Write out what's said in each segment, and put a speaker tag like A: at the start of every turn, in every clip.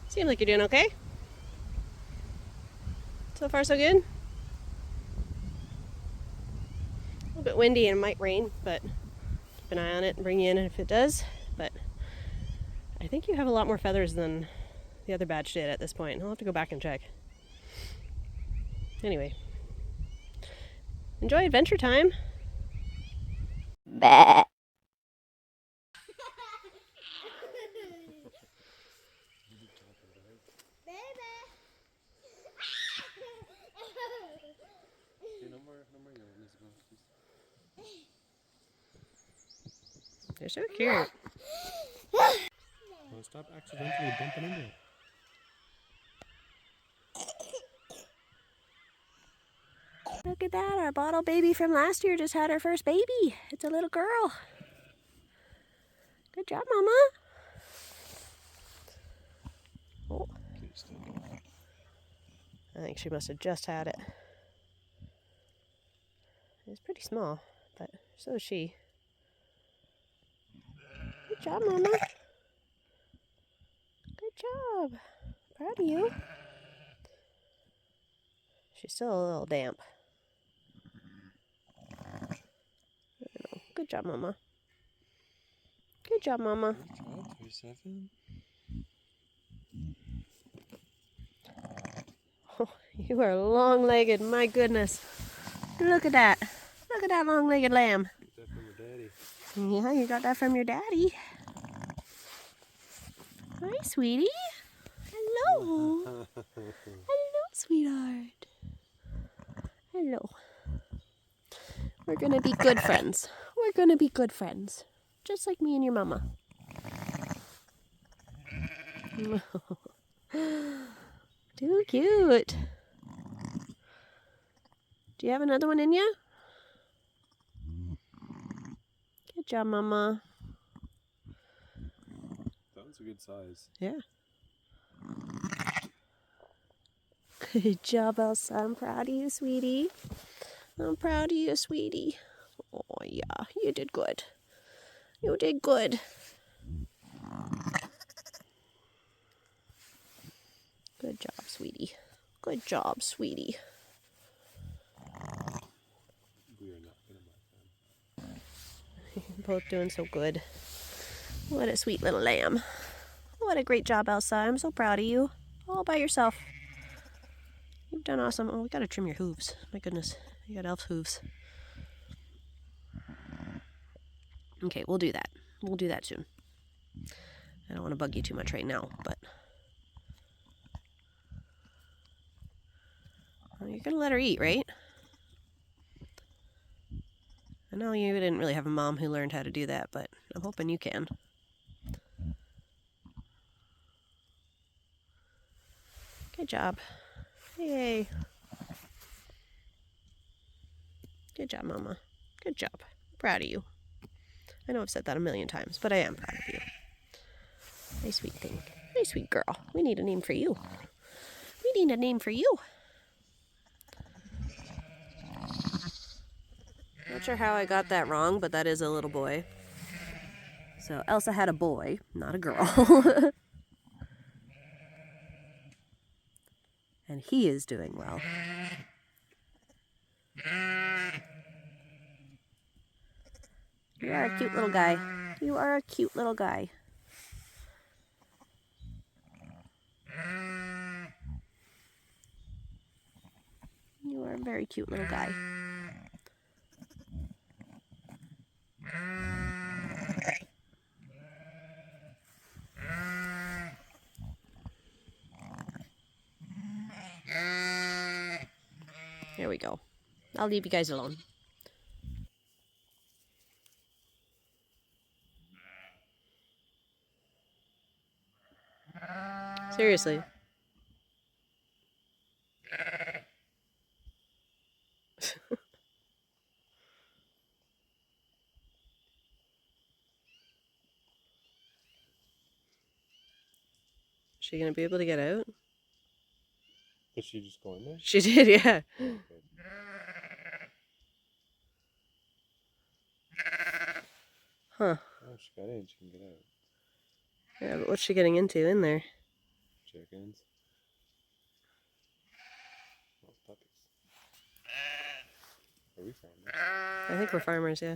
A: Seems like you're doing okay. So far, so good. A little bit windy and it might rain, but keep an eye on it and bring you in if it does. But I think you have a lot more feathers than the other batch did at this point. I'll have to go back and check. Anyway, enjoy Adventure Time.
B: Bah.
A: They're so cute.
C: Well, stop accidentally bumping into it.
A: Look at that, our bottle baby from last year just had her first baby. It's a little girl. Good job, Mama. Oh. I think she must have just had it. It's pretty small, but so is she. Good job, Mama. Good job. Proud of you. She's still a little damp. Good job, Mama. Good job, Mama.
C: Good job, 27.
A: Oh, you are long-legged, my goodness. Look at that. Look at that long-legged lamb.
C: Get that from your daddy.
A: Yeah, you got that from your daddy. Hi, sweetie. Hello. Hello, sweetheart. Hello. We're gonna be good friends. We're gonna be good friends. Just like me and your mama. Too cute. Do you have another one in you? Good job, Mama.
C: That one's a good size.
A: Yeah. Good job, Elsa. I'm proud of you, sweetie. I'm proud of you, sweetie. Oh, yeah. You did good. You did good. Good job, sweetie. Good job, sweetie.
C: We are not gonna mark them.
A: You're both doing so good. What a sweet little lamb. What a great job, Elsa. I'm so proud of you. All by yourself. You've done awesome. Oh, we gotta trim your hooves. My goodness. You got elf hooves. Okay, we'll do that. We'll do that soon. I don't want to bug you too much right now, but... Well, you're gonna let her eat, right? I know you didn't really have a mom who learned how to do that, but I'm hoping you can. Good job. Yay. Good job, Mama. Good job. Proud of you. I know I've said that a million times, but I am proud of you. Nice sweet thing. Nice sweet girl. We need a name for you. We need a name for you. Not sure how I got that wrong, but that is a little boy. So Elsa had a boy, not a girl. And he is doing well. You are a cute little guy. You are a cute little guy. You are a very cute little guy. There we go. I'll leave you guys alone. Seriously. Is she gonna be able to get out?
C: Did she just go in there?
A: She did, yeah. Huh.
C: Oh, she got in. She can get out.
A: Yeah, but what's she getting into in there?
C: chickens. Oh, puppies. Are we farmers?
A: I think we're farmers, yeah.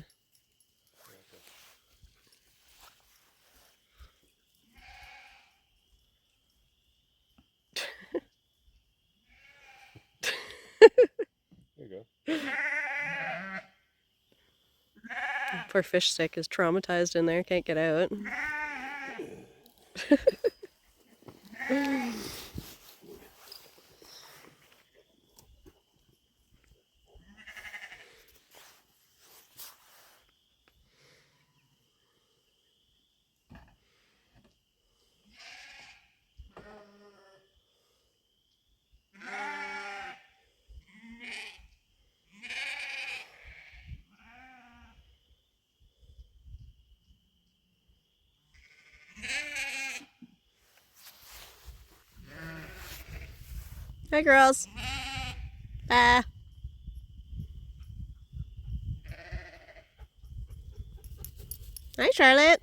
C: There you go.
A: Poor fish stick is traumatized in there, can't get out. Hi, girls. Hi, Charlotte.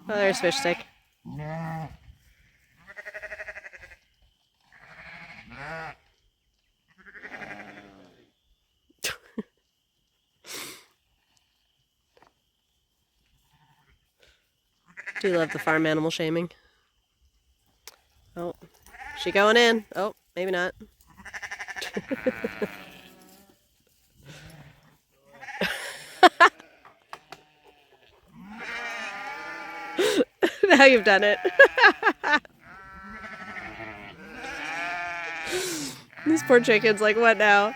A: Oh, there's fish stick. Do love the farm animal shaming. Oh, she going in? Oh, maybe not. Now you've done it. These poor chickens, like, what now?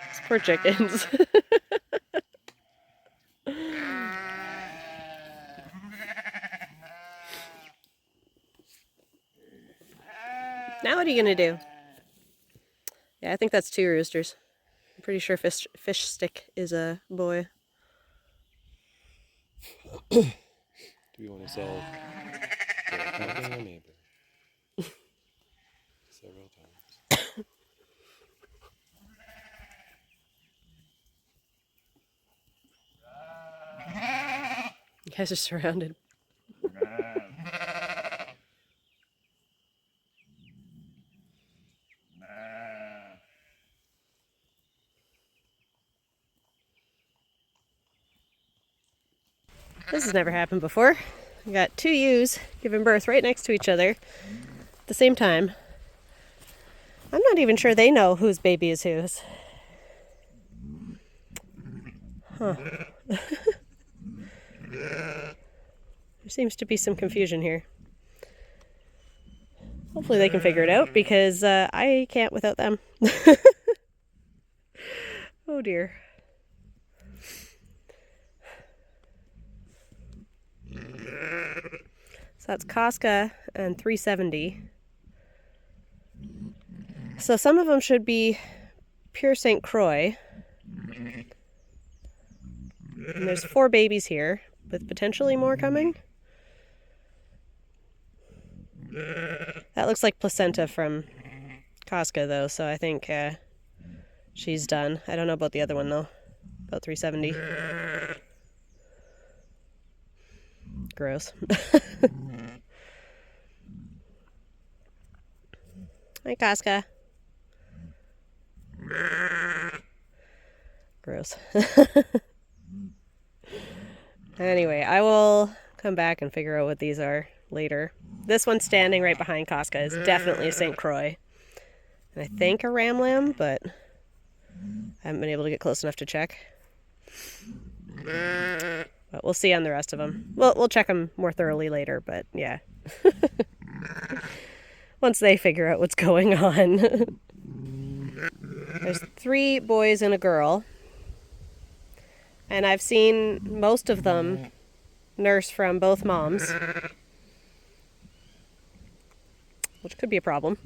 A: These poor chickens. Now what are you gonna do? Yeah, I think that's 2 roosters. I'm pretty sure fish stick is a boy.
C: Do we want to sell to a company or neighbor? Several times.
A: You guys are surrounded. This has never happened before. We got 2 ewes giving birth right next to each other at the same time. I'm not even sure they know whose baby is whose. Huh. There seems to be some confusion here. Hopefully they can figure it out because I can't without them. Oh dear. So that's Casca and 370. So some of them should be pure St. Croix. And there's 4 babies here, with potentially more coming. That looks like placenta from Casca, though, so I think she's done. I don't know about the other one, though. About 370. Gross. Hi, Casca. Gross. Anyway, I will come back and figure out what these are later. This one standing right behind Casca is definitely a St. Croix. And I think a ram lamb, but I haven't been able to get close enough to check. But we'll see on the rest of them. We'll check them more thoroughly later, but yeah. Once they figure out what's going on. There's 3 boys and a girl. And I've seen most of them nurse from both moms. Which could be a problem.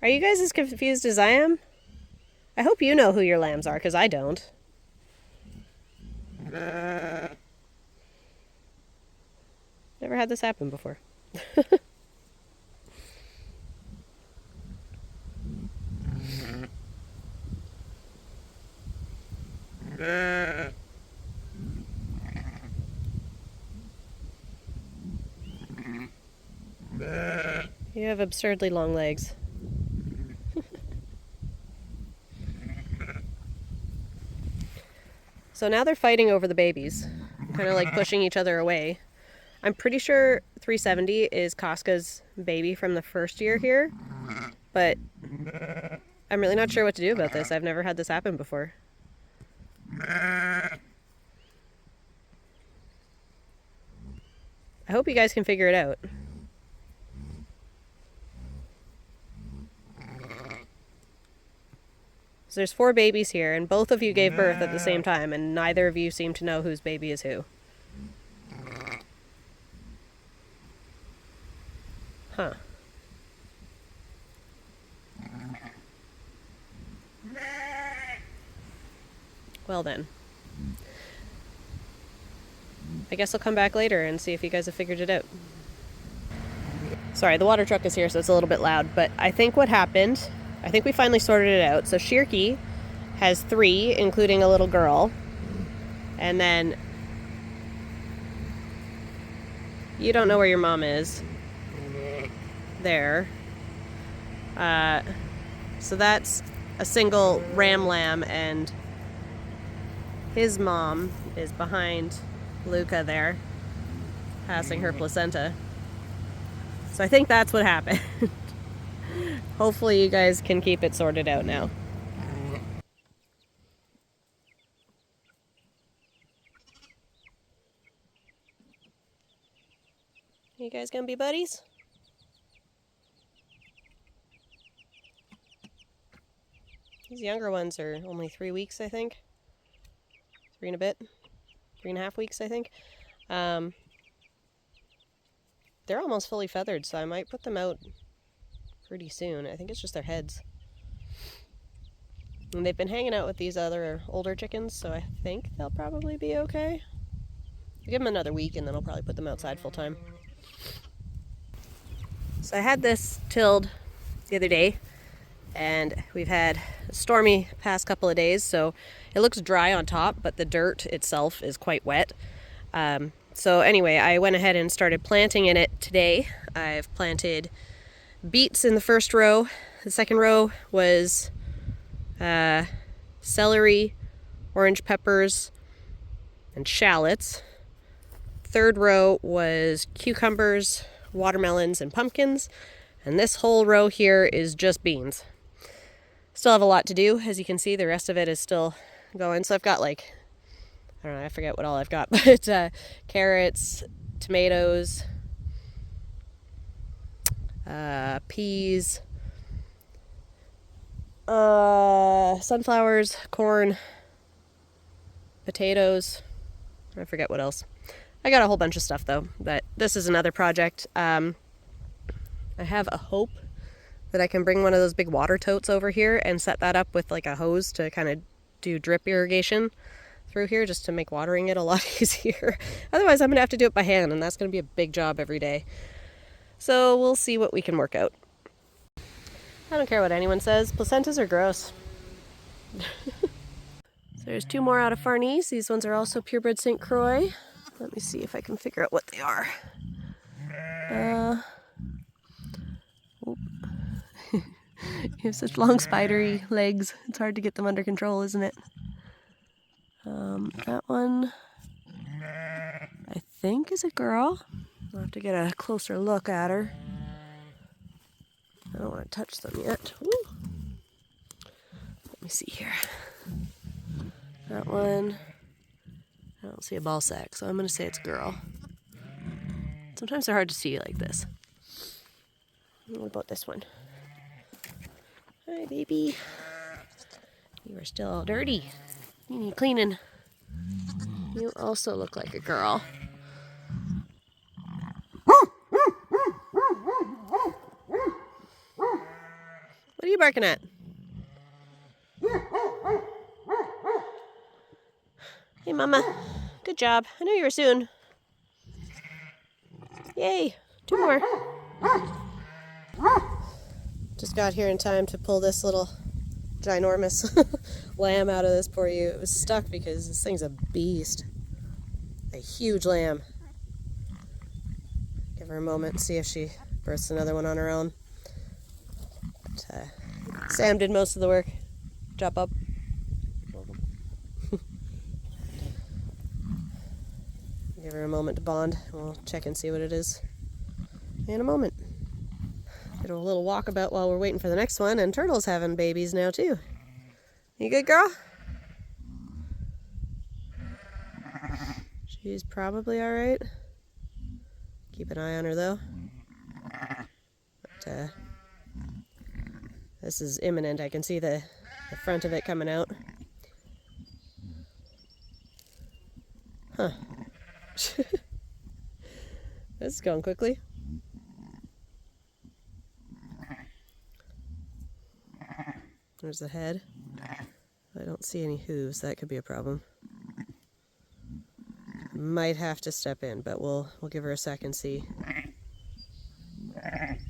A: Are you guys as confused as I am? I hope you know who your lambs are, because I don't. Never had this happen before. You have absurdly long legs. So now they're fighting over the babies, kind of like pushing each other away. I'm pretty sure 370 is Casca's baby from the first year here, but I'm really not sure what to do about this. I've never had this happen before. I hope you guys can figure it out. So there's 4 babies here, and both of you gave birth at the same time, and neither of you seem to know whose baby is who. Huh. Well then. I guess I'll come back later and see if you guys have figured it out. Sorry, the water truck is here, so it's a little bit loud, but I think what happened, I think we finally sorted it out. So Shirky has 3, including a little girl. And then you don't know where your mom is. There. So that's a single ram lamb, and his mom is behind Luca there, passing her placenta. So I think that's what happened. Hopefully you guys can keep it sorted out now. You guys gonna be buddies? These younger ones are only 3 weeks, I think. 3 and a bit. 3.5 weeks, I think. They're almost fully feathered, so I might put them out pretty soon. I think it's just their heads. And they've been hanging out with these other older chickens, so I think they'll probably be okay. I'll give them another week, and then I'll probably put them outside full time. So I had this tilled the other day, and we've had a stormy past couple of days, so it looks dry on top, but the dirt itself is quite wet. So anyway, I went ahead and started planting in it today. I've planted beets in the first row. The second row was celery, orange peppers, and shallots. Third row was cucumbers, watermelons, and pumpkins. And this whole row here is just beans. Still have a lot to do. As you can see, the rest of it is still going. So I've got like, I don't know, I forget what all I've got, but carrots, tomatoes, peas, sunflowers, corn, potatoes. I forget what else. I got a whole bunch of stuff though, but this is another project. I have a hope that I can bring one of those big water totes over here and set that up with like a hose to kind of do drip irrigation through here, just to make watering it a lot easier. Otherwise I'm gonna have to do it by hand, and that's gonna be a big job every day. So we'll see what we can work out. I don't care what anyone says, placentas are gross. So there's 2 more out of Farnese. These ones are also purebred St. Croix. Let me see if I can figure out what they are. You have such long spidery legs. It's hard to get them under control, isn't it? That one, I think, is a girl. I'll have to get a closer look at her. I don't want to touch them yet. Ooh. Let me see here. That one, I don't see a ball sack, so I'm going to say it's a girl. Sometimes they're hard to see like this. What about this one? Hi, baby. You are still all dirty. You need cleaning. You also look like a girl. What are you barking at? Hey, Mama. Good job. I knew you were soon. Yay. 2 more. Just got here in time to pull this little ginormous lamb out of this poor ewe. It was stuck because this thing's a beast. A huge lamb. Give her a moment and see if she births another one on her own. But, Sam did most of the work. Drop up.
C: Welcome.
A: Give her a moment to bond. We'll check and see what it is in a moment. Did a little walkabout while we're waiting for the next one, and Turtle's having babies now too. You good, girl? She's probably all right. Keep an eye on her though. But, this is imminent. I can see the front of it coming out. Huh. This is going quickly. There's the head. I don't see any hooves. That could be a problem. Might have to step in, but we'll give her a sec and see.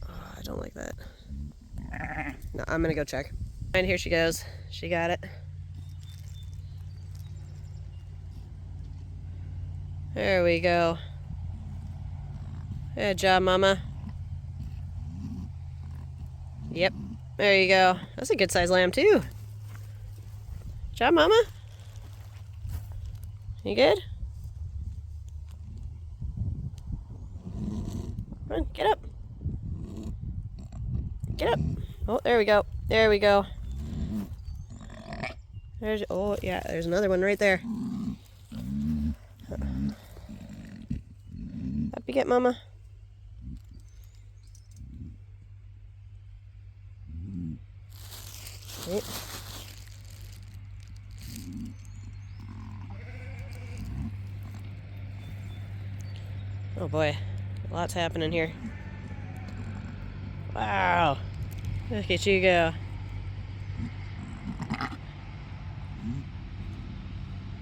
A: Oh, I don't like that. No, I'm gonna go check. And here she goes. She got it. There we go. Good job, Mama. Yep. There you go. That's a good sized lamb too. Good job, Mama. You good? Come on, get up. Get up. Oh, there we go. There we go. There's, oh yeah, there's another one right there. Up you get, Mama. Right. Oh boy, lots happening here. Wow, look at you go.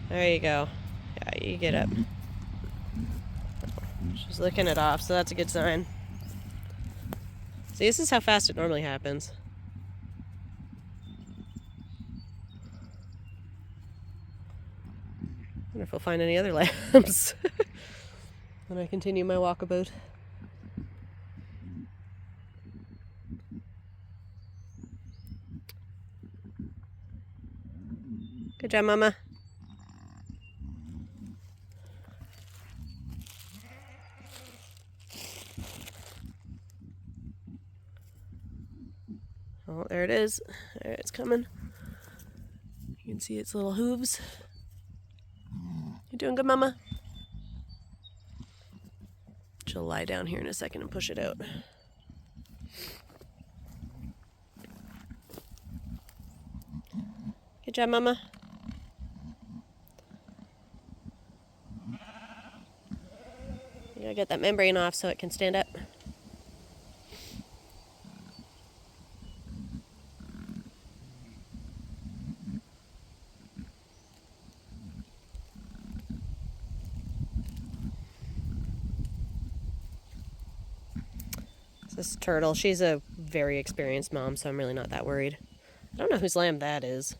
A: There you go. Yeah, you get up. She's licking it off, so that's a good sign. See, this is how fast it normally happens. I wonder if we'll find any other lambs when I continue my walkabout. Good job, Mama. Oh, there it is. There it's coming. You can see its little hooves. You doing good, Mama? She'll lie down here in a second and push it out. Good job, Mama. You gotta get that membrane off so it can stand up. This Turtle, she's a very experienced mom, so I'm really not that worried. I don't know whose lamb that is.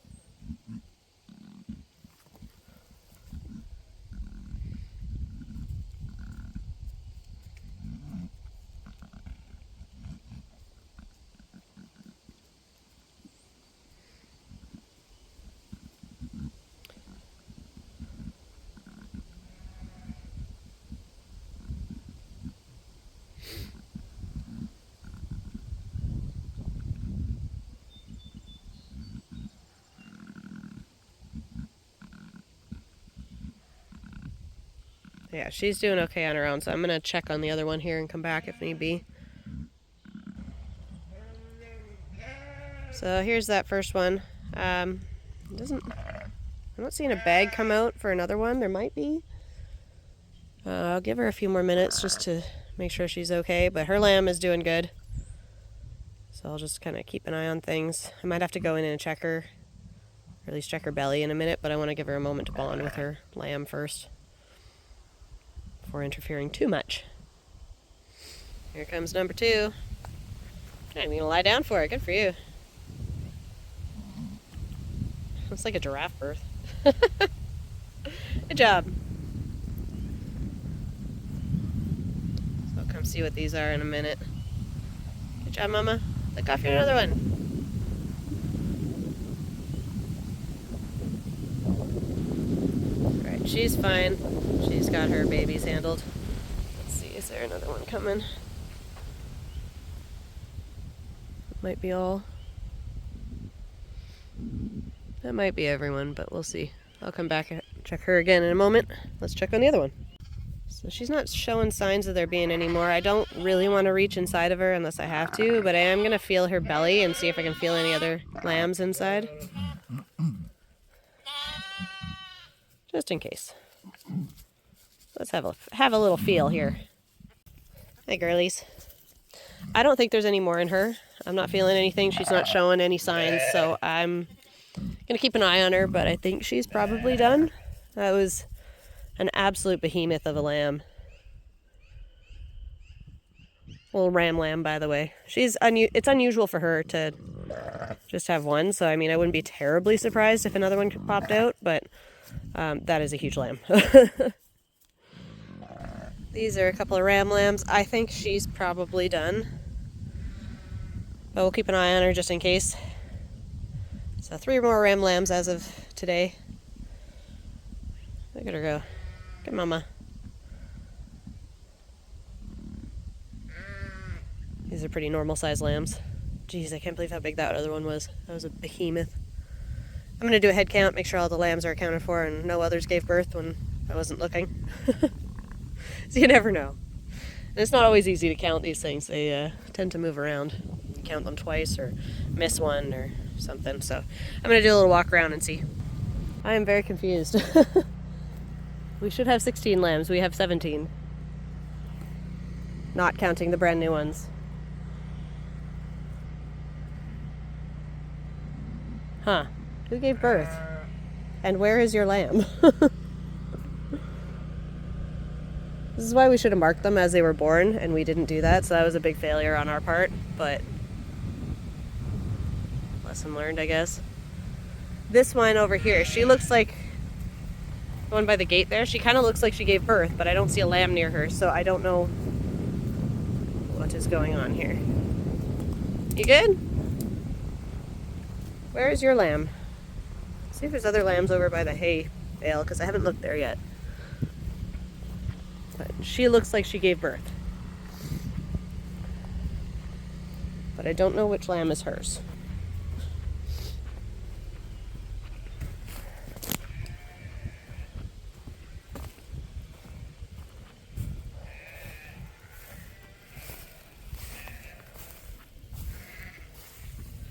A: Yeah, she's doing okay on her own, so I'm gonna check on the other one here and come back if need be. So here's that first one. I'm not seeing a bag come out for another one. There might be. I'll give her a few more minutes just to make sure she's okay, but her lamb is doing good. So I'll just kind of keep an eye on things. I might have to go in and check her, or at least check her belly in a minute, but I want to give her a moment to bond with her lamb first before interfering too much. Here comes number 2. I'm gonna lie down for it. Good for you. Looks like a giraffe birth. Good job. So I'll come see what these are in a minute. Good job, Mama. Look off your another one. Alright, she's fine. She's got her babies handled. Let's see, is there another one coming? Might be all. That might be everyone, but we'll see. I'll come back and check her again in a moment. Let's check on the other one. So she's not showing signs of there being any more. I don't really want to reach inside of her unless I have to, but I am going to feel her belly and see if I can feel any other lambs inside. Just in case. Let's have a little feel here. Hey, girlies. I don't think there's any more in her. I'm not feeling anything. She's not showing any signs, so I'm gonna keep an eye on her, but I think she's probably done. That was an absolute behemoth of a lamb. Little ram lamb, by the way. It's unusual for her to just have one, so I mean, I wouldn't be terribly surprised if another one popped out, but that is a huge lamb. These are a couple of ram lambs. I think she's probably done, but we'll keep an eye on her just in case. So 3 more ram lambs as of today. Look at her go. Good mama. These are pretty normal sized lambs. Jeez, I can't believe how big that other one was. That was a behemoth. I'm going to do a head count, make sure all the lambs are accounted for and no others gave birth when I wasn't looking. So you never know. And it's not always easy to count these things. They tend to move around. You count them twice or miss one or something. So I'm going to do a little walk around and see. I am very confused. We should have 16 lambs. We have 17. Not counting the brand new ones. Huh. Who gave birth? And where is your lamb? This is why we should have marked them as they were born, and we didn't do that, so that was a big failure on our part, but lesson learned, I guess. This one over here, she looks like the one by the gate there. She kind of looks like she gave birth, but I don't see a lamb near her, so I don't know what is going on here. You good? Where is your lamb? Let's see if there's other lambs over by the hay bale, because I haven't looked there yet. But she looks like she gave birth. But I don't know which lamb is hers.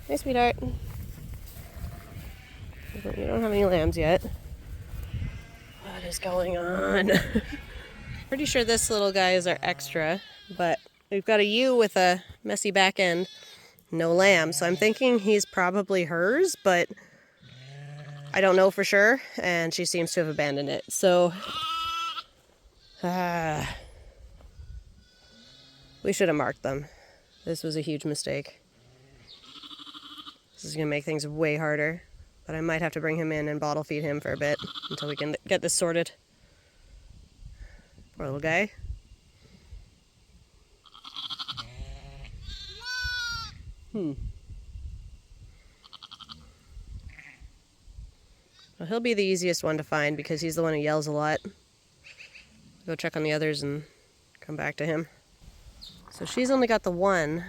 A: Hey, sweetheart. You don't have any lambs yet. What is going on? Pretty sure this little guy is our extra, but we've got a ewe with a messy back end, no lamb, so I'm thinking he's probably hers, but I don't know for sure, and she seems to have abandoned it, so we should have marked them. This was a huge mistake. This is going to make things way harder, but I might have to bring him in and bottle feed him for a bit until we can get this sorted. Poor little guy. Well, he'll be the easiest one to find because he's the one who yells a lot. Go check on the others and come back to him. So she's only got the one.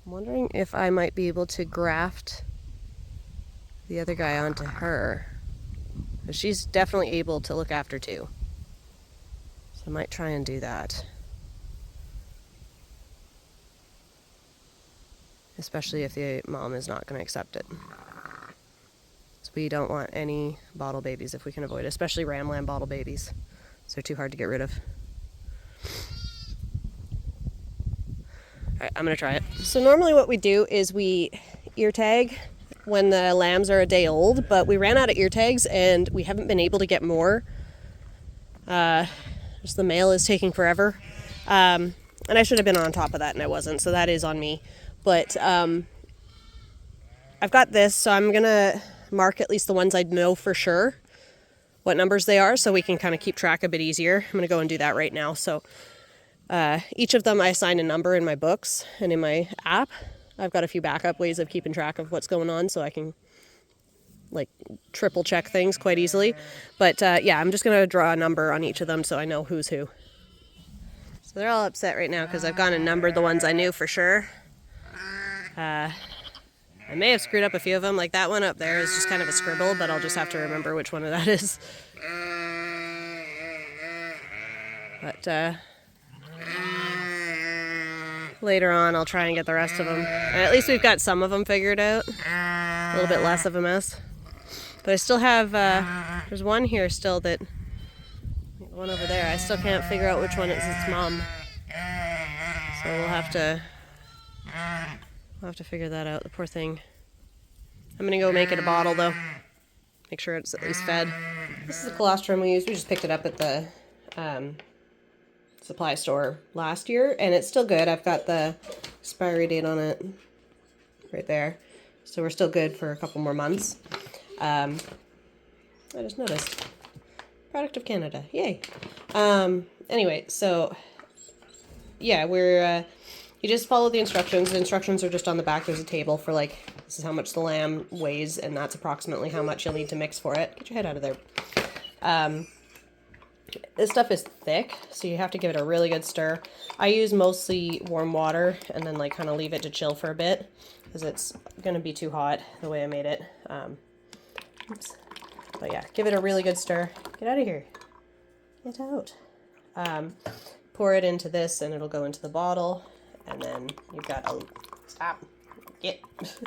A: I'm wondering if I might be able to graft the other guy onto her. But she's definitely able to look after 2. So I might try and do that. Especially if the mom is not going to accept it. So we don't want any bottle babies if we can avoid it, especially ram lamb bottle babies. So they're too hard to get rid of. Alright, I'm going to try it. So normally what we do is we ear tag when the lambs are a day old, but we ran out of ear tags and we haven't been able to get more. Just the mail is taking forever. And I should have been on top of that and I wasn't, so that is on me. But I've got this, so I'm going to mark at least the ones I know for sure what numbers they are so we can kind of keep track a bit easier. I'm going to go and do that right now. So each of them I assign a number in my books and in my app. I've got a few backup ways of keeping track of what's going on so I can like triple check things quite easily. But yeah, I'm just going to draw a number on each of them so I know who's who. So they're all upset right now because I've gone and numbered the ones I knew for sure. I may have screwed up a few of them, like that one up there is just kind of a scribble, but I'll just have to remember which one of that is. But later on I'll try and get the rest of them. And at least we've got some of them figured out. A little bit less of a mess. But I still have, there's one here still that, the one over there, I still can't figure out which one is its mom. So we'll have to figure that out, the poor thing. I'm gonna go make it a bottle though. Make sure it's at least fed. This is the colostrum we used. We just picked it up at the supply store last year and it's still good. I've got the expiry date on it right there. So we're still good for a couple more months. I just noticed. Product of Canada. Yay. Anyway, so yeah, we're you just follow the instructions. The instructions are just on the back. There's a table for like, this is how much the lamb weighs, and that's approximately how much you'll need to mix for it. Get your head out of there. This stuff is thick, so you have to give it a really good stir. I use mostly warm water and then like kind of leave it to chill for a bit because it's going to be too hot the way I made it. Oops. But yeah, give it a really good stir. Get out of here. Get out. Pour it into this and it'll go into the bottle. And then you've got a... Stop. Get. Mix,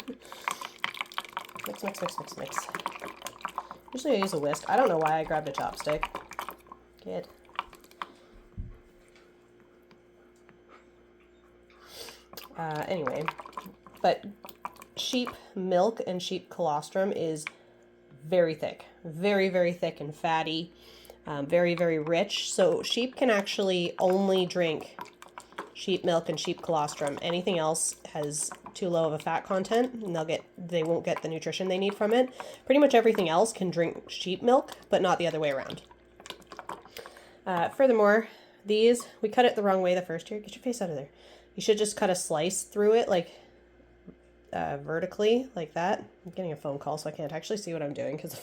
A: mix, mix, mix, mix. Usually I use a whisk. I don't know why I grabbed a chopstick. Good. Anyway, but sheep milk and sheep colostrum is very thick. Very, very thick and fatty. Very, very rich. So sheep can actually only drink sheep milk and sheep colostrum. Anything else has too low of a fat content and they won't get the nutrition they need from it. Pretty much everything else can drink sheep milk, but not the other way around. Furthermore, these, we cut it the wrong way the first year. Get your face out of there. You should just cut a slice through it, like vertically, like that. I'm getting a phone call, so I can't actually see what I'm doing because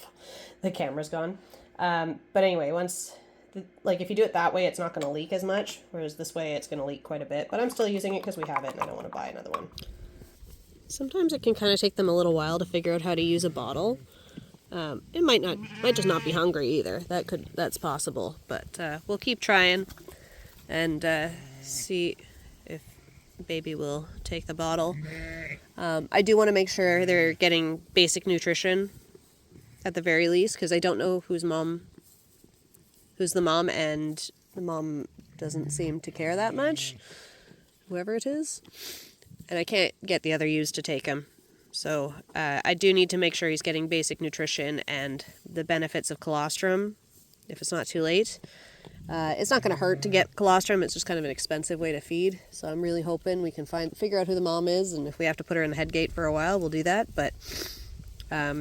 A: the camera's gone. But anyway, if you do it that way, it's not going to leak as much, whereas this way it's going to leak quite a bit. But I'm still using it because we have it and I don't want to buy another one. Sometimes it can kind of take them a little while to figure out how to use a bottle. It might just not be hungry either. That's possible, but we'll keep trying and see if baby will take the bottle. I do want to make sure they're getting basic nutrition at the very least, because I don't know who's the mom, and the mom doesn't seem to care that much, whoever it is, and I can't get the other ewes to take him. So I do need to make sure he's getting basic nutrition and the benefits of colostrum, if it's not too late. It's not going to hurt to get colostrum. It's just kind of an expensive way to feed. So I'm really hoping we can figure out who the mom is, and if we have to put her in the head gate for a while, we'll do that. But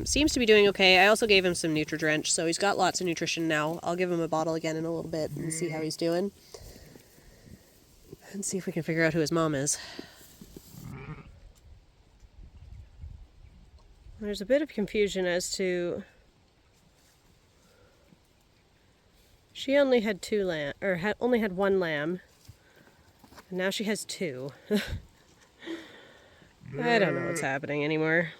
A: seems to be doing okay. I also gave him some Nutri-Drench, so he's got lots of nutrition now. I'll give him a bottle again in a little bit and see how he's doing. And see if we can figure out who his mom is. There's a bit of confusion as to... She only had only had one lamb, and now she has two. I don't know what's happening anymore.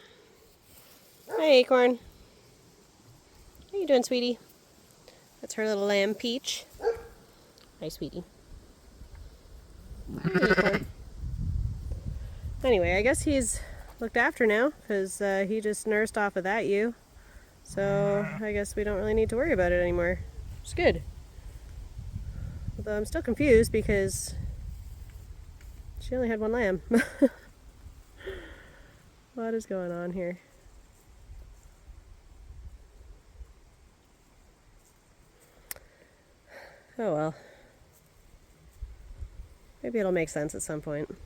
A: Hey, Acorn. How you doing, sweetie? That's her little lamb, Peach. Hi, sweetie. Hi, unicorn. Anyway, I guess he's looked after now because he just nursed off of that ewe. So I guess we don't really need to worry about it anymore. It's good. Although I'm still confused because she only had one lamb. What is going on here? Oh well. Maybe it'll make sense at some point.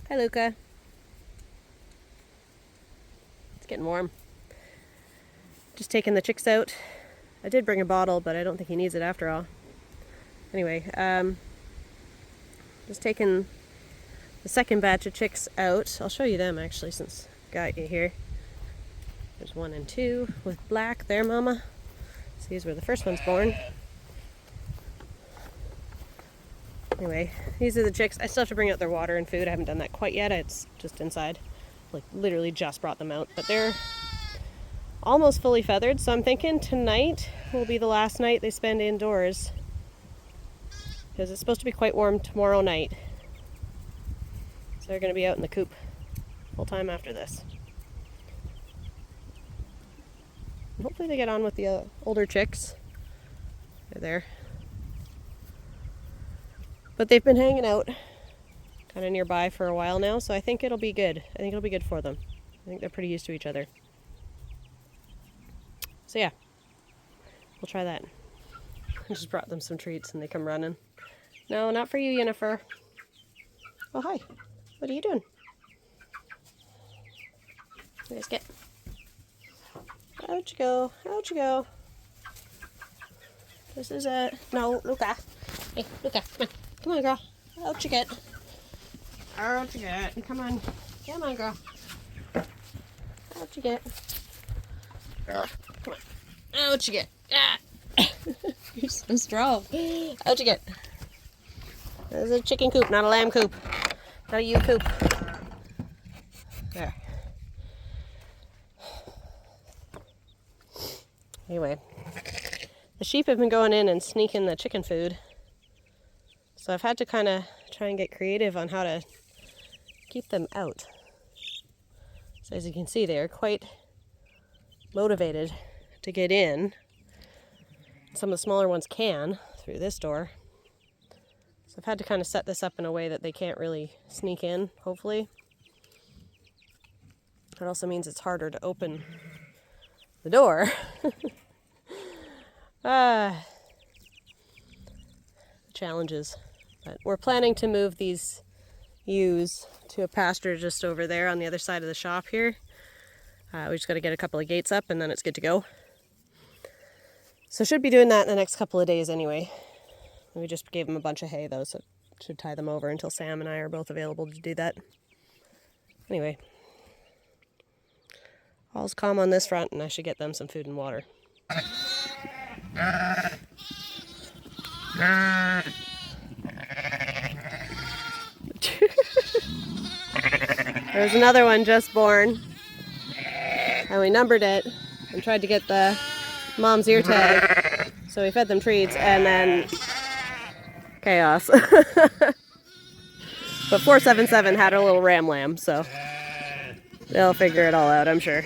A: Hi, Luca. It's getting warm. Just taking the chicks out. I did bring a bottle, but I don't think he needs it after all. Anyway, just taking the second batch of chicks out. I'll show you them actually since I got you here. There's 1 and 2 with Black, their mama. So these were the first ones born. Anyway, these are the chicks. I still have to bring out their water and food. I haven't done that quite yet. It's just inside. Like, literally just brought them out. But they're almost fully feathered, so I'm thinking tonight will be the last night they spend indoors. Because it's supposed to be quite warm tomorrow night. So they're going to be out in the coop full time after this. And hopefully they get on with the older chicks. They're there. But they've been hanging out kind of nearby for a while now, so I think it'll be good. I think it'll be good for them. I think they're pretty used to each other. So yeah, we'll try that. I just brought them some treats and they come running. No, not for you, Yennefer. Oh, hi. What are you doing? You guys get. Out you go. Out you go. This is a... No, Luca. Hey, Luca, come on. Come on, girl. Out you get. Out you get. Come on. Come on, girl. Out you get. Come on. Out you get. Ah. You're so strong. Out you get. This is a chicken coop, not a lamb coop. Not a ewe coop. There. Anyway. The sheep have been going in and sneaking the chicken food. So I've had to kind of try and get creative on how to keep them out. So as you can see, they are quite motivated to get in. Some of the smaller ones can through this door. So I've had to kind of set this up in a way that they can't really sneak in, hopefully. It also means it's harder to open the door. Challenges. But we're planning to move these ewes to a pasture just over there on the other side of the shop here. We just got to get a couple of gates up and then it's good to go. So should be doing that in the next couple of days anyway. We just gave them a bunch of hay though, so it should tie them over until Sam and I are both available to do that. Anyway, all's calm on this front and I should get them some food and water. There's another one just born, and we numbered it and tried to get the mom's ear tag, so we fed them treats and then chaos. But 477 had a little ram lamb, so they'll figure it all out, I'm sure.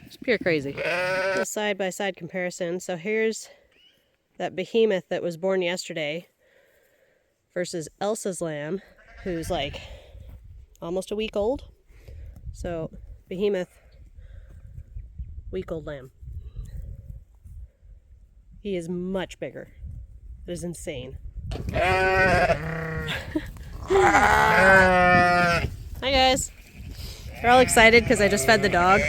A: It's pure crazy. A side-by-side comparison. So here's that behemoth that was born yesterday versus Elsa's lamb, who's like almost a week old. So behemoth, week-old lamb. He is much bigger. It is insane. Hi guys. They're all excited because I just fed the dog.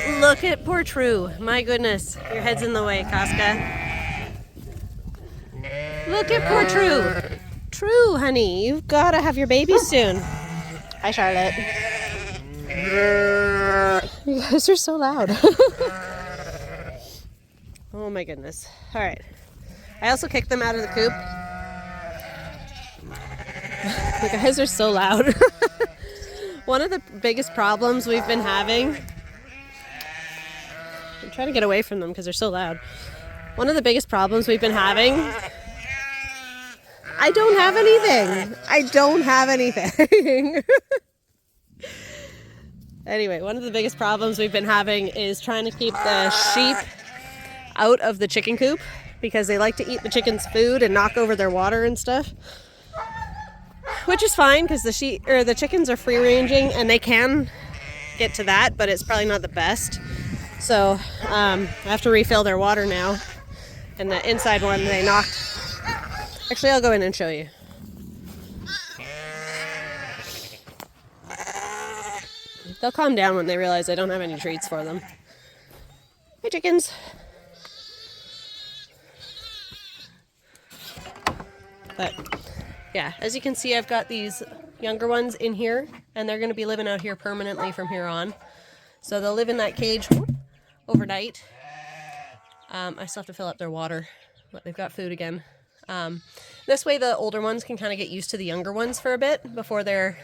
A: But look at poor True. My goodness. Your head's in the way, Casca. Look at poor True. True, honey. You've got to have your baby soon. Hi, Charlotte. You guys are so loud. Oh Oh my goodness. All right. I also kicked them out of the coop. The guys are so loud. One of the biggest problems we've been having, I'm trying to get away from them because they're so loud. One of the biggest problems we've been having, I don't have anything. I don't have anything. Anyway, one of the biggest problems we've been having is trying to keep the sheep out of the chicken coop because they like to eat the chickens' food and knock over their water and stuff. Which is fine because the chickens are free ranging and they can get to that, but it's probably not the best. So I have to refill their water now. And the inside one they knocked. Actually, I'll go in and show you. They'll calm down when they realize I don't have any treats for them. Hey, chickens. But yeah, as you can see, I've got these younger ones in here, and they're going to be living out here permanently from here on. So they'll live in that cage overnight. I still have to fill up their water, but they've got food again. This way the older ones can kind of get used to the younger ones for a bit before they're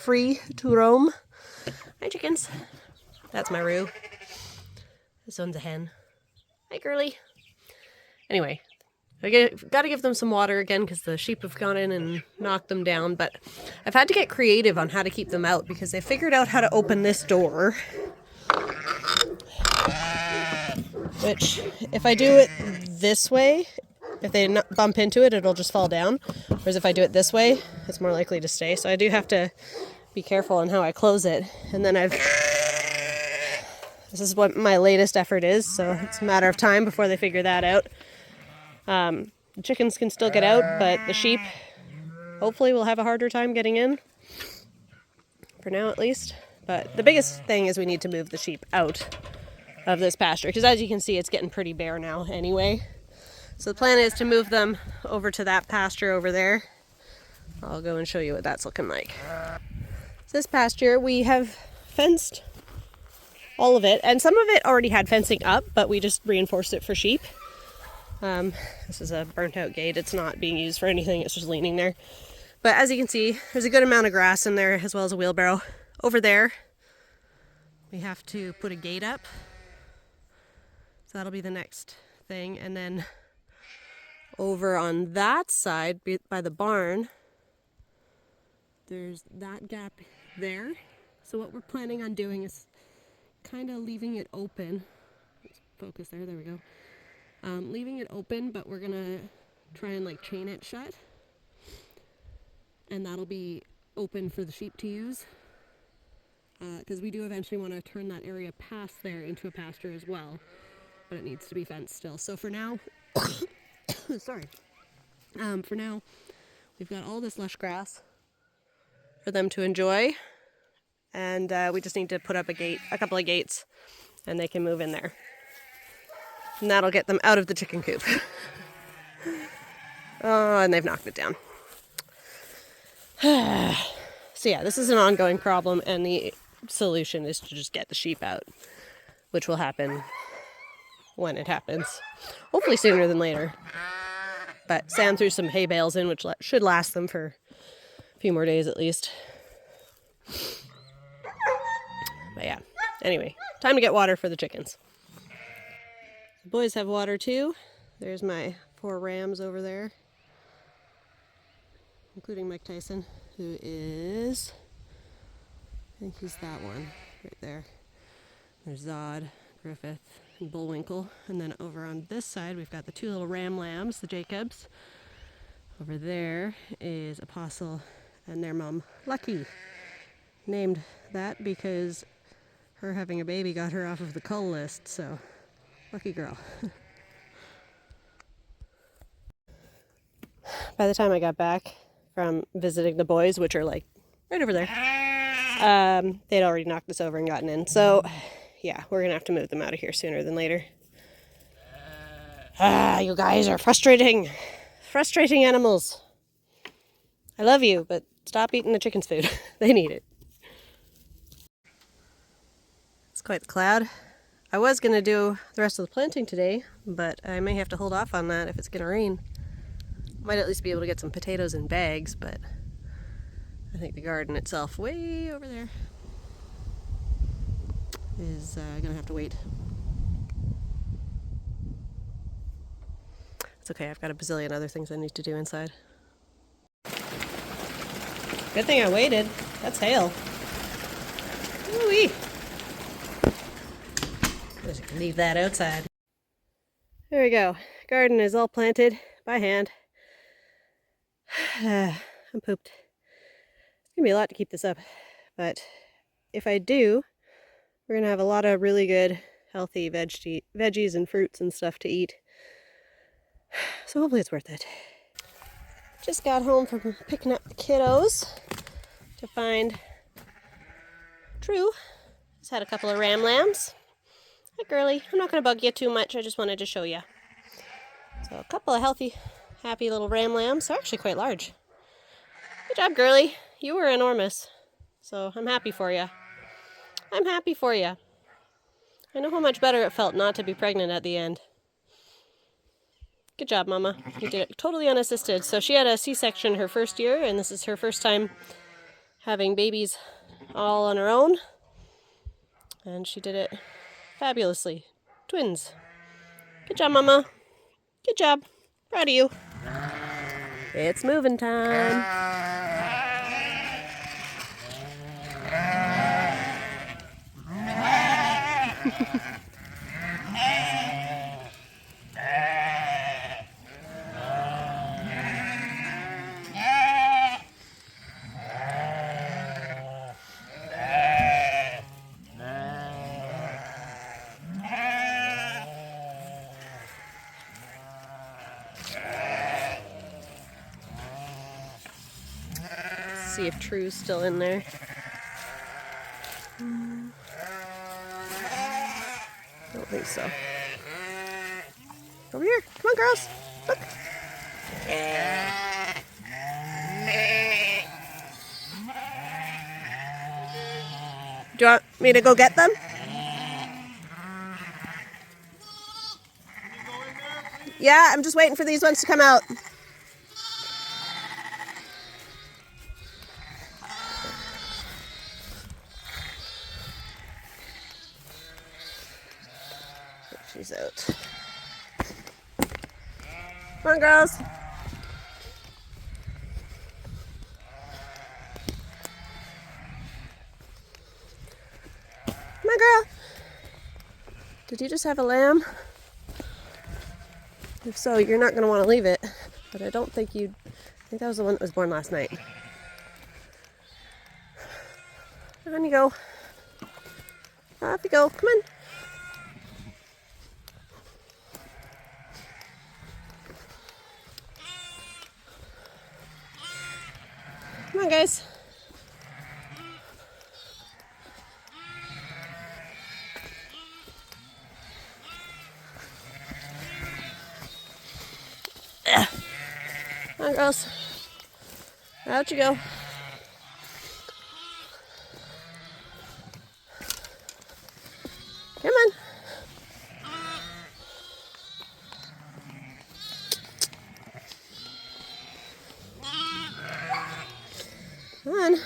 A: free to roam. Hi, chickens. That's my Roo. This one's a hen. Hi, girly. Anyway, I got to give them some water again because the sheep have gone in and knocked them down. But I've had to get creative on how to keep them out because they figured out how to open this door. Which, if I do it this way, if they bump into it, it'll just fall down. Whereas if I do it this way, it's more likely to stay. So I do have to be careful on how I close it. And then this is what my latest effort is. So it's a matter of time before they figure that out. The chickens can still get out, but the sheep hopefully will have a harder time getting in. For now, at least. But the biggest thing is we need to move the sheep out of this pasture. Because as you can see, it's getting pretty bare now anyway. So the plan is to move them over to that pasture over there. I'll go and show you what that's looking like. So this pasture, we have fenced all of it. And some of it already had fencing up, but we just reinforced it for sheep. This is a burnt out gate. It's not being used for anything. It's just leaning there. But as you can see, there's a good amount of grass in there as well as a wheelbarrow. Over there, we have to put a gate up. So that'll be the next thing. And then over on that side, by the barn, there's that gap there. So what we're planning on doing is kind of leaving it open. Let's focus there we go. Leaving it open, but we're gonna try and like chain it shut. And that'll be open for the sheep to use. Because we do eventually want to turn that area past there into a pasture as well. But it needs to be fenced still. So for now, sorry. For now, we've got all this lush grass for them to enjoy. And we just need to put up a couple of gates, and they can move in there. And that'll get them out of the chicken coop. Oh, and they've knocked it down. So yeah, this is an ongoing problem, and the solution is to just get the sheep out, which will happen when it happens. Hopefully sooner than later. But Sam threw some hay bales in, which should last them for a few more days at least. But yeah, anyway, time to get water for the chickens. The boys have water too. There's my 4 rams over there, including Mike Tyson, who is, I think he's that one right there. There's Zod, Griffith, and Bullwinkle. And then over on this side, we've got the 2 little ram lambs, the Jacobs. Over there is Apostle and their mom, Lucky. Named that because her having a baby got her off of the cull list, so lucky girl. By the time I got back from visiting the boys, which are like right over there, they'd already knocked us over and gotten in. So yeah, we're gonna have to move them out of here sooner than later. You guys are frustrating. Frustrating animals. I love you, but stop eating the chicken's food. They need it. It's quite the cloud. I was going to do the rest of the planting today, but I may have to hold off on that if it's going to rain. Might at least be able to get some potatoes in bags, but I think the garden itself, way over there, is going to have to wait. It's okay, I've got a bazillion other things I need to do inside. Good thing I waited. That's hail. Ooh-wee. Just leave that outside. There we go. Garden is all planted by hand. I'm pooped. It's gonna be a lot to keep this up, but if I do, we're gonna have a lot of really good, healthy veggies and fruits and stuff to eat. So hopefully it's worth it. Just got home from picking up the kiddos to find True. Just had a couple of ram lambs. Hi, girly. I'm not going to bug you too much. I just wanted to show you. So a couple of healthy, happy little ram lambs. They're actually quite large. Good job, girly. You were enormous. So I'm happy for you. I'm happy for you. I know how much better it felt not to be pregnant at the end. Good job, Mama. You did it totally unassisted. So she had a C-section her first year, and this is her first time having babies all on her own. And she did it fabulously. Twins. Good job, Mama. Good job. Proud of you. It's moving time. See if True's still in there. Don't think so. Over here. Come on, girls. Look. Do you want me to go get them? Yeah, I'm just waiting for these ones to come out. She's out. Come on, girls. Come on, girl. Did you just have a lamb? If so, you're not going to want to leave it. But I don't think you'd... I think that was the one that was born last night. On you go. Off you go. Come on. Come on, guys. Come on, girls. Out you go. Come on. Come on.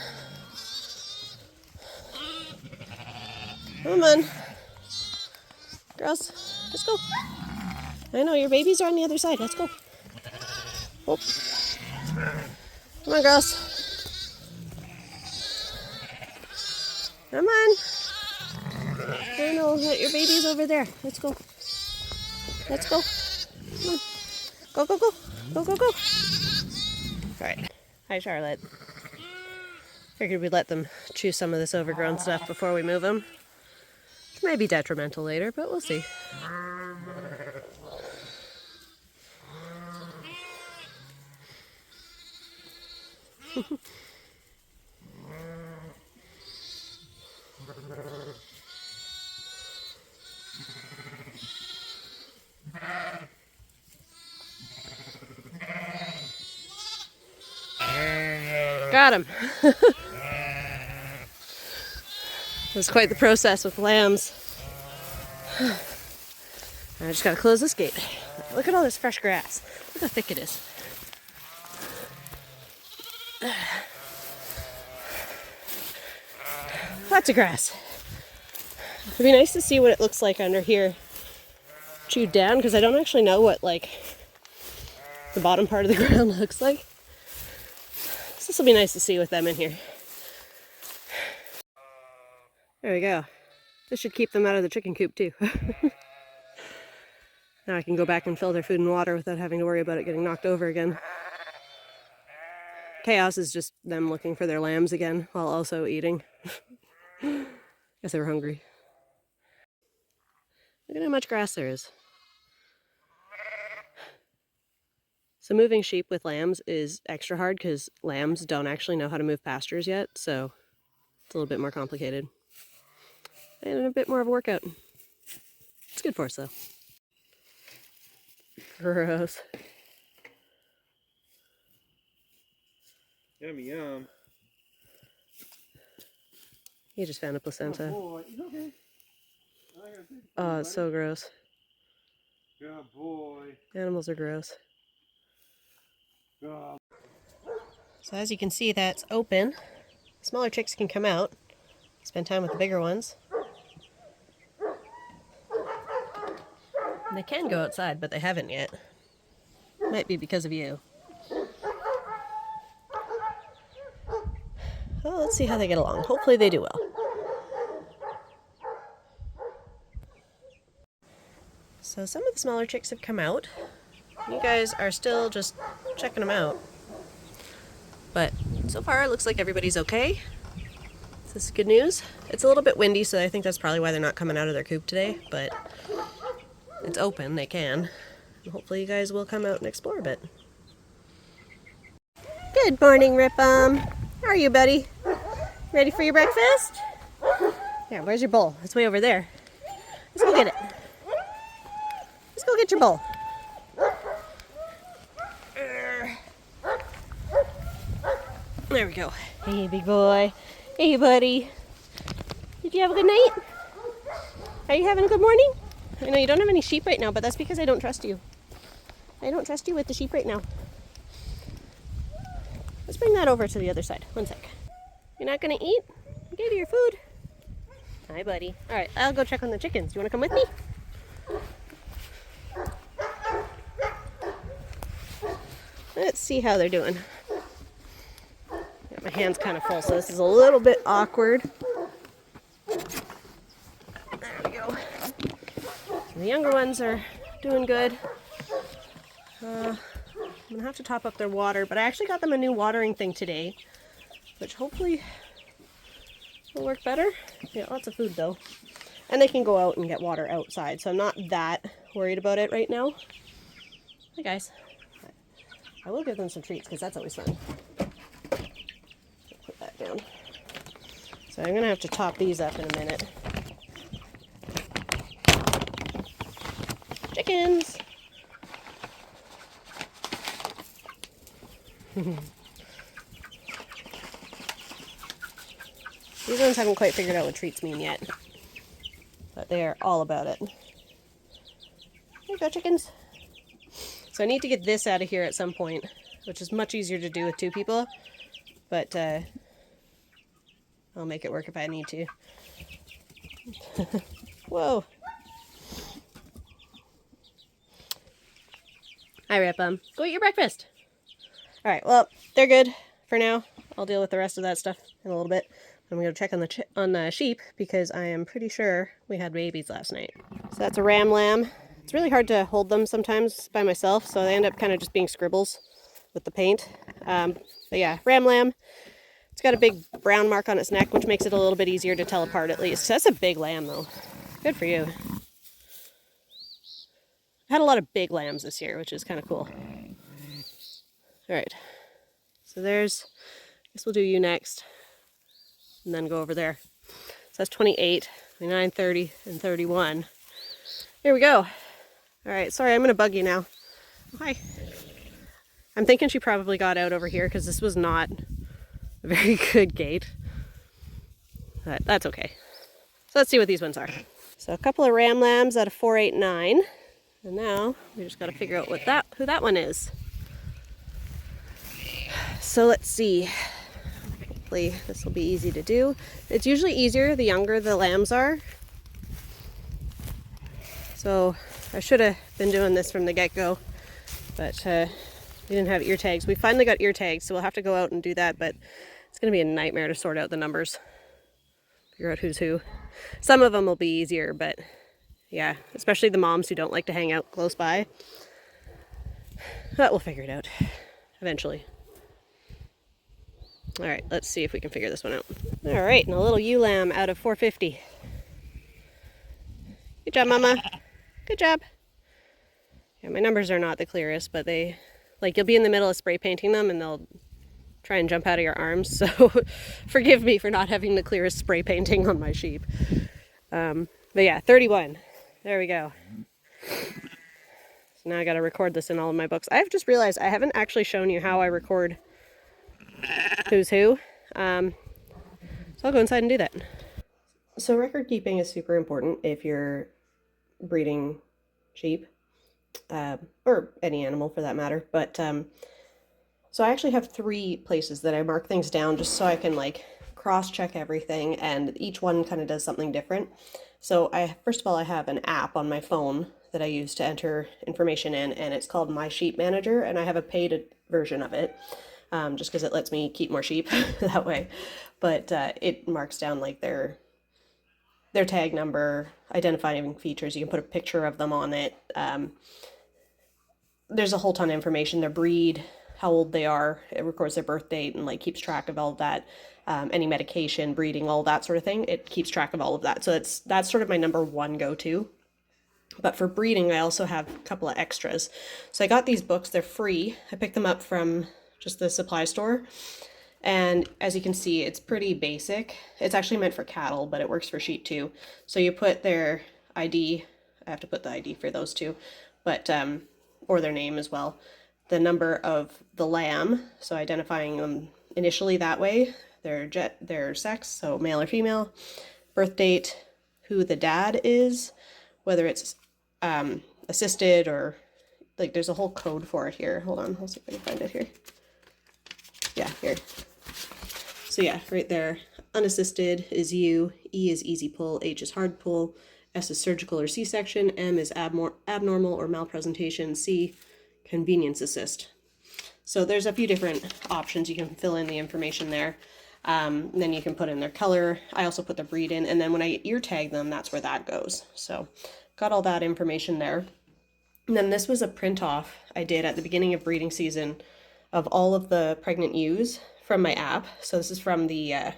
A: Come on. Girls, let's go. I know, your babies are on the other side. Let's go. Oh. Come on, girls. Come on. I know that your baby's over there. Let's go. Let's go. Come on. Go, go, go. Go, go, go. All right. Hi, Charlotte. Figured we'd let them chew some of this overgrown stuff before we move them. It may be detrimental later, but we'll see. Got him. It was quite the process with lambs. I just gotta close this gate. Look at all this fresh grass. Look how thick it is. Lots of grass. It'd be nice to see what it looks like under here chewed down, because I don't actually know what like the bottom part of the ground looks like. So this will be nice to see with them in here. There we go. This should keep them out of the chicken coop too. Now I can go back and fill their food and water without having to worry about it getting knocked over again. Chaos is just them looking for their lambs again while also eating. Guess they were hungry. Look at how much grass there is. So moving sheep with lambs is extra hard because lambs don't actually know how to move pastures yet, so it's a little bit more complicated. And a bit more of a workout. It's good for us though. Gross.
C: Yummy yum.
A: You just found a placenta.
C: Good boy. He's okay.
A: Oh, it's so gross.
C: Good boy.
A: Animals are gross.
C: Good.
A: So as you can see, that's open. Smaller chicks can come out, spend time with the bigger ones. And they can go outside, but they haven't yet. Might be because of you. Well, let's see how they get along. Hopefully they do well. So some of the smaller chicks have come out. You guys are still just checking them out. But so far it looks like everybody's okay. So this is good news. It's a little bit windy, so I think that's probably why they're not coming out of their coop today, but it's open, they can. And hopefully you guys will come out and explore a bit. Good morning, Rip'em. How are you, buddy? Ready for your breakfast? Yeah, where's your bowl? It's way over there. Let's go get it. Let's go get your bowl. There we go. Hey, big boy. Hey, buddy. Did you have a good night? Are you having a good morning? I know you don't have any sheep right now, but that's because I don't trust you. I don't trust you with the sheep right now. Let's bring that over to the other side. One sec. You're not gonna eat? I gave you your food. Hi, buddy. All right, I'll go check on the chickens. Do you want to come with me? Let's see how they're doing. My hand's kind of full, so this is a little bit awkward. There we go. The younger ones are doing good. I'm gonna have to top up their water, but I actually got them a new watering thing today, which hopefully will work better. Yeah, lots of food though. And they can go out and get water outside, so I'm not that worried about it right now. Hi guys. I will give them some treats because that's always fun. Put that down. So I'm gonna have to top these up in a minute. Chickens! These ones haven't quite figured out what treats mean yet, but they are all about it. There you go, chickens. So I need to get this out of here at some point, which is much easier to do with two people, but I'll make it work if I need to. Whoa. Hi, Rip'em. Go eat your breakfast. All right, well, they're good for now. I'll deal with the rest of that stuff in a little bit. I'm going to check on the sheep because I am pretty sure we had babies last night. So that's a ram lamb. It's really hard to hold them sometimes by myself, so they end up kind of just being scribbles with the paint. But yeah, ram lamb. It's got a big brown mark on its neck, which makes it a little bit easier to tell apart at least. That's a big lamb though. Good for you. I've had a lot of big lambs this year, which is kind of cool. All right, so there's, I guess we'll do you next and then go over there. So that's 28, 29, 30, and 31. Here we go. All right, sorry, I'm gonna bug you now. Hi. I'm thinking she probably got out over here because this was not a very good gate, but that's okay. So let's see what these ones are. So a couple of ram lambs out of 489. And now we just got to figure out who that one is. So let's see. Hopefully this will be easy to do. It's usually easier the younger the lambs are. So I should have been doing this from the get-go, but we didn't have ear tags. We finally got ear tags, so we'll have to go out and do that, but it's going to be a nightmare to sort out the numbers. Figure out who's who. Some of them will be easier, but yeah, especially the moms who don't like to hang out close by. But we'll figure it out eventually. All right, let's see if we can figure this one out. All right, and a little ewe lamb out of 450. Good job, Mama. Good job. Yeah, my numbers are not the clearest, but they, like, you'll be in the middle of spray painting them and they'll try and jump out of your arms. So forgive me for not having the clearest spray painting on my sheep. But yeah, 31. There we go. So now I got to record this in all of my books. I've just realized I haven't actually shown you how I record who's who. So I'll go inside and do that. So record keeping is super important if you're breeding sheep, or any animal for that matter. But so I actually have 3 places that I mark things down just so I can like cross-check everything, and each one kind of does something different. So first of all, I have an app on my phone that I use to enter information in, and it's called My Sheep Manager, and I have a paid version of it. Just because it lets me keep more sheep that way. But it marks down like their tag number, identifying features. You can put a picture of them on it. There's a whole ton of information, their breed, how old they are. It records their birth date and like keeps track of all of that. Any medication, breeding, all that sort of thing. It keeps track of all of that. So that's sort of my number one go-to. But for breeding, I also have a couple of extras. So I got these books, they're free. I picked them up from just the supply store. And as you can see, it's pretty basic. It's actually meant for cattle, but it works for sheep too. So you put their ID, I have to put the ID for those two, but, or their name as well. The number of the lamb, so identifying them initially that way, their sex, so male or female, birth date, who the dad is, whether it's assisted or, like, there's a whole code for it here. Hold on, I'll see if I can find it here. Yeah, here. So yeah, right there, unassisted is U, E is easy pull, H is hard pull, S is surgical or C-section, M is abnormal or malpresentation, C, convenience assist. So there's a few different options. You can fill in the information there. Then you can put in their color. I also put the breed in, and then when I ear tag them, that's where that goes. So got all that information there. And then this was a print off I did at the beginning of breeding season of all of the pregnant ewes from my app. So this is from the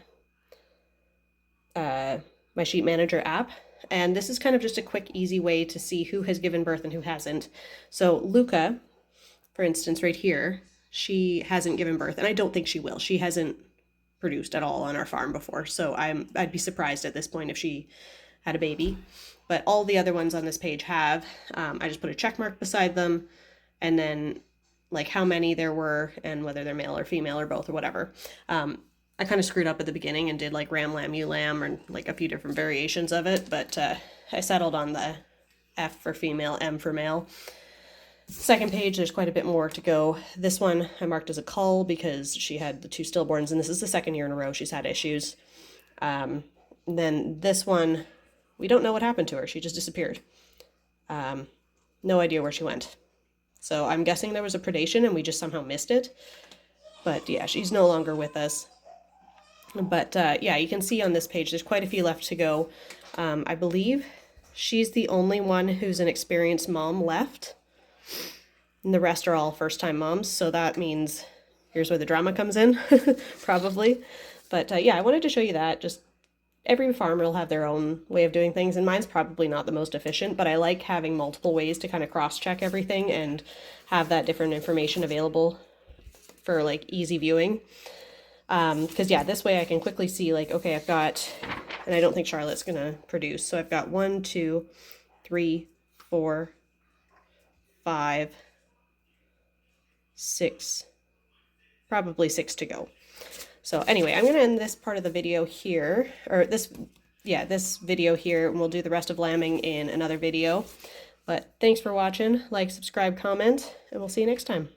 A: My Sheep Manager app. And this is kind of just a quick, easy way to see who has given birth and who hasn't. So Luca, for instance, right here, she hasn't given birth, and I don't think she will. She hasn't produced at all on our farm before, so I'd be surprised at this point if she had a baby. But all the other ones on this page have. I just put a check mark beside them, and then like how many there were and whether they're male or female or both or whatever. I kind of screwed up at the beginning and did like ram, lamb, ewe, lamb, or like a few different variations of it, but I settled on the F for female, M for male. Second page, there's quite a bit more to go. This one I marked as a cull because she had the 2 stillborns, and this is the 2nd year in a row she's had issues. Then this one, we don't know what happened to her. She just disappeared. No idea where she went. So I'm guessing there was a predation and we just somehow missed it. But yeah, she's no longer with us. But yeah, you can see on this page, there's quite a few left to go. I believe she's the only one who's an experienced mom left. And the rest are all first-time moms. So that means here's where the drama comes in, probably. But yeah, I wanted to show you that. Just every farmer will have their own way of doing things, and mine's probably not the most efficient, but I like having multiple ways to kind of cross-check everything and have that different information available for like easy viewing. Because yeah, this way I can quickly see like, okay, I've got, and I don't think Charlotte's gonna produce, so I've got 1, 2, 3, 4, 5, 6, probably 6 to go. So anyway, I'm going to end this part of the video here, or this yeah, this video here, and we'll do the rest of lambing in another video. But thanks for watching. Like, subscribe, comment, and we'll see you next time.